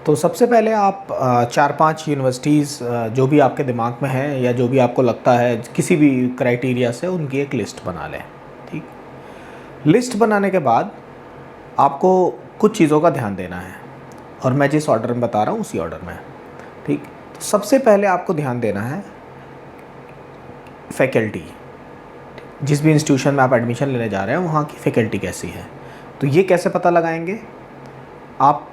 तो सबसे पहले आप 4-5 यूनिवर्सिटीज़ जो भी आपके दिमाग में हैं या जो भी आपको लगता है किसी भी क्राइटेरिया से, उनकी एक लिस्ट बना लें। ठीक, लिस्ट बनाने के बाद आपको कुछ चीज़ों का ध्यान देना है और मैं जिस ऑर्डर में बता रहा हूँ उसी ऑर्डर में। ठीक, तो सबसे पहले आपको ध्यान देना है फैकल्टी। जिस भी इंस्टीट्यूशन में आप एडमिशन लेने जा रहे हैं वहाँ की फ़ैकल्टी कैसी है। तो ये कैसे पता लगाएंगे? आप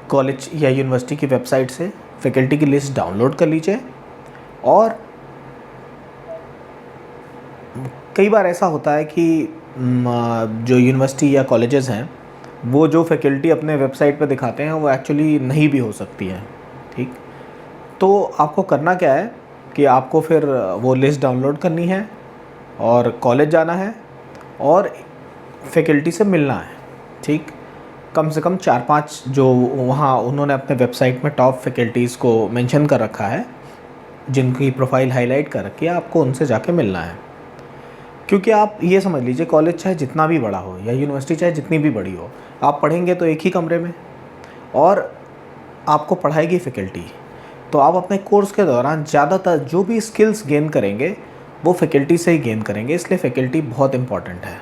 कॉलेज या यूनिवर्सिटी की वेबसाइट से फैकल्टी की लिस्ट डाउनलोड कर लीजिए। और कई बार ऐसा होता है कि जो यूनिवर्सिटी या कॉलेजेस हैं वो जो फैकल्टी अपने वेबसाइट पर दिखाते हैं वो एक्चुअली नहीं भी हो सकती है। ठीक, तो आपको करना क्या है कि आपको फिर वो लिस्ट डाउनलोड करनी है और कॉलेज जाना है और फैकल्टी से मिलना है। ठीक, कम से कम 4-5 जो वहाँ उन्होंने अपने वेबसाइट में टॉप फैकल्टीज़ को मेंशन कर रखा है, जिनकी प्रोफाइल हाईलाइट कर रखी है, आपको उनसे जाके मिलना है। क्योंकि आप ये समझ लीजिए, कॉलेज चाहे जितना भी बड़ा हो या यूनिवर्सिटी चाहे जितनी भी बड़ी हो, आप पढ़ेंगे तो एक ही कमरे में और आपको पढ़ाएगी फैकल्टी। तो आप अपने कोर्स के दौरान ज़्यादातर जो भी स्किल्स गेन करेंगे वो फैकल्टी से ही गेन करेंगे, इसलिए फ़ैकल्टी बहुत इम्पॉर्टेंट है।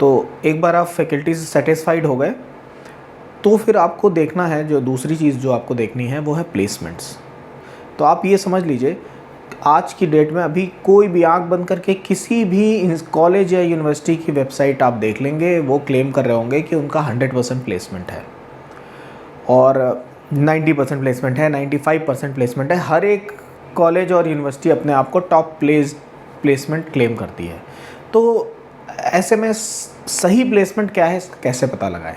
तो एक बार आप फैकल्टी से सेटिस्फाइड हो गए तो फिर आपको देखना है, जो दूसरी चीज़ जो आपको देखनी है वो है प्लेसमेंट्स। तो आप ये समझ लीजिए, आज की डेट में अभी कोई भी आंख बंद करके किसी भी कॉलेज या यूनिवर्सिटी की वेबसाइट आप देख लेंगे, वो क्लेम कर रहे होंगे कि उनका 100% प्लेसमेंट है और 90% प्लेसमेंट है, 95% प्लेसमेंट है। हर एक कॉलेज और यूनिवर्सिटी अपने आप को टॉप प्लेसमेंट क्लेम करती है। तो ऐसे में सही प्लेसमेंट क्या है, कैसे पता लगाएं?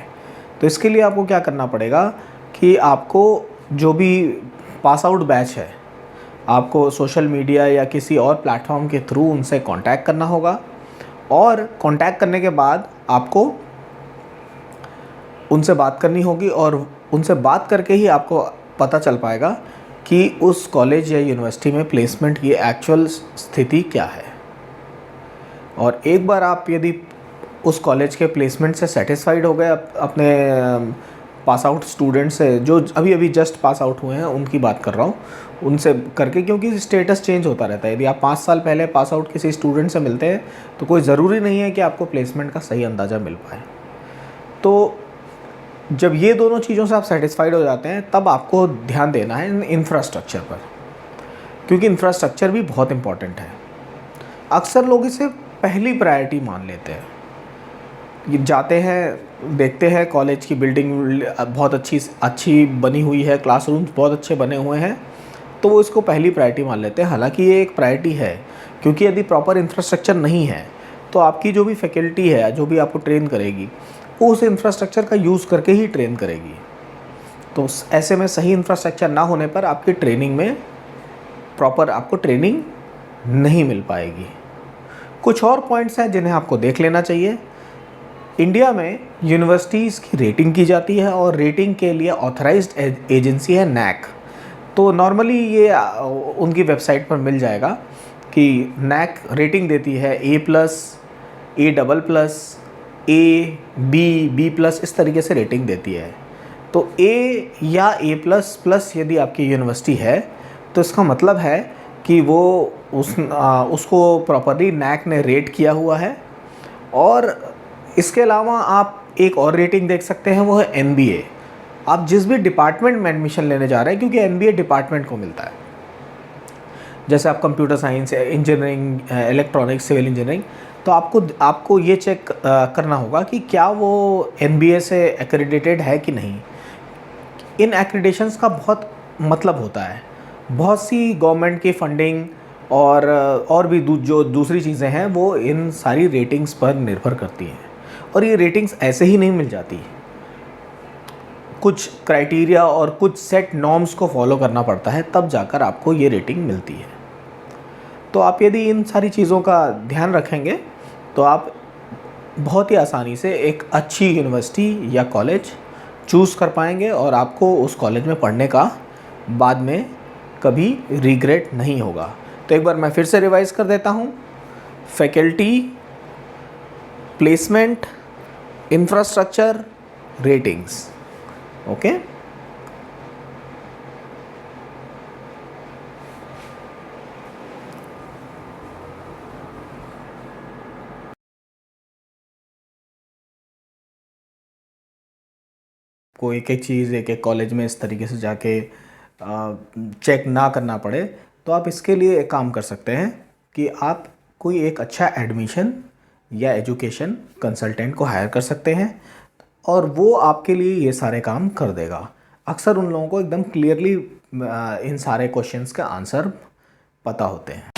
तो इसके लिए आपको क्या करना पड़ेगा कि आपको जो भी पास आउट बैच है, आपको सोशल मीडिया या किसी और प्लेटफॉर्म के थ्रू उनसे कांटेक्ट करना होगा और कांटेक्ट करने के बाद आपको उनसे बात करनी होगी और उनसे बात करके ही आपको पता चल पाएगा कि उस कॉलेज या यूनिवर्सिटी में प्लेसमेंट की एक्चुअल स्थिति क्या है। और एक बार आप यदि उस कॉलेज के प्लेसमेंट से सेटिस्फाइड हो गए, अपने पास आउट स्टूडेंट से, जो अभी अभी जस्ट पास आउट हुए हैं उनकी बात कर रहा हूँ, उनसे करके, क्योंकि स्टेटस चेंज होता रहता है। यदि आप 5 साल पहले पास आउट किसी स्टूडेंट से मिलते हैं तो कोई ज़रूरी नहीं है कि आपको प्लेसमेंट का सही अंदाज़ा मिल पाए। तो जब ये दोनों चीज़ों से आप सेटिस्फाइड हो जाते हैं तब आपको ध्यान देना है इंफ्रास्ट्रक्चर पर, क्योंकि इंफ्रास्ट्रक्चर भी बहुत इम्पॉर्टेंट है। अक्सर लोग इसे पहली प्रायोरिटी मान लेते हैं। ये जाते हैं, देखते हैं कॉलेज की बिल्डिंग बहुत अच्छी बनी हुई है, क्लासरूम्स बहुत अच्छे बने हुए हैं, तो वो इसको पहली प्रायोरिटी मान लेते हैं। हालांकि ये एक प्रायोरिटी है, क्योंकि यदि प्रॉपर इंफ्रास्ट्रक्चर नहीं है तो आपकी जो भी फैकल्टी है, जो भी आपको ट्रेन करेगी, वो उस इंफ्रास्ट्रक्चर का यूज़ करके ही ट्रेन करेगी। तो ऐसे में सही इंफ्रास्ट्रक्चर ना होने पर आपकी ट्रेनिंग में प्रॉपर आपको ट्रेनिंग नहीं मिल पाएगी। कुछ और पॉइंट्स हैं जिन्हें आपको देख लेना चाहिए। इंडिया में यूनिवर्सिटीज़ की रेटिंग की जाती है और रेटिंग के लिए ऑथराइज्ड एजेंसी है नैक। तो नॉर्मली ये उनकी वेबसाइट पर मिल जाएगा कि नैक रेटिंग देती है A+, A++, A, B++, इस तरीके से रेटिंग देती है। तो A या A++ यदि आपकी यूनिवर्सिटी है तो इसका मतलब है कि वो उसको प्रॉपरली नैक ने रेट किया हुआ है। और इसके अलावा आप एक और रेटिंग देख सकते हैं, वो है MBA। आप जिस भी डिपार्टमेंट में एडमिशन लेने जा रहे हैं, क्योंकि MBA डिपार्टमेंट को मिलता है, जैसे आप computer science, engineering, electronics, civil engineering, तो आपको ये चेक करना होगा कि क्या वो MBA से एक्रेडिटेड है कि नहीं। इन एक्रेडिटेशंस का बहुत मतलब होता है। बहुत सी गवर्नमेंट की फंडिंग और भी जो दूसरी चीज़ें हैं वो इन सारी रेटिंग्स पर निर्भर करती हैं। और ये रेटिंग्स ऐसे ही नहीं मिल जाती, कुछ क्राइटेरिया और कुछ सेट नॉर्म्स को फॉलो करना पड़ता है, तब जाकर आपको ये रेटिंग मिलती है। तो आप यदि इन सारी चीज़ों का ध्यान रखेंगे तो आप बहुत ही आसानी से एक अच्छी यूनिवर्सिटी या कॉलेज चूज़ कर पाएंगे और आपको उस कॉलेज में पढ़ने का बाद में कभी रिग्रेट नहीं होगा। तो एक बार मैं फिर से रिवाइज़ कर देता हूँ: faculty, placement, infrastructure, ratings. Okay. आपको एक एक चीज़ एक एक कॉलेज में इस तरीके से जाके चेक ना करना पड़े, तो आप इसके लिए एक काम कर सकते हैं कि आप कोई एक अच्छा एडमिशन या एजुकेशन कंसल्टेंट को हायर कर सकते हैं और वो आपके लिए ये सारे काम कर देगा। अक्सर उन लोगों को एकदम क्लियरली इन सारे क्वेश्चंस का आंसर पता होते हैं।